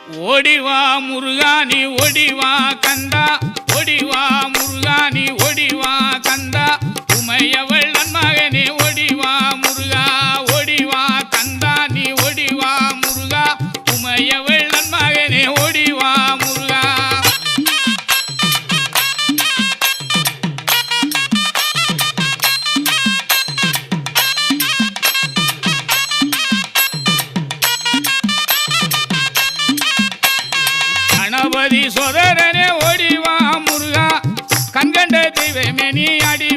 ஓடிவா முருகா நீ ஓடிவா கந்தா, ஓடிவா முருகா நீ ஓடிவா கந்தா, உமையவள் நன்மகனே ஓடிவா முருகா, ஓடிவா கந்தா நீ ஓடிவா முருகா, உமையவள் நன்மகனே ஓடிவா முருகா. கணபதி சோதரனே ஓடிவா முருகா, கண்கண்ட தெய்வமே நீ அடி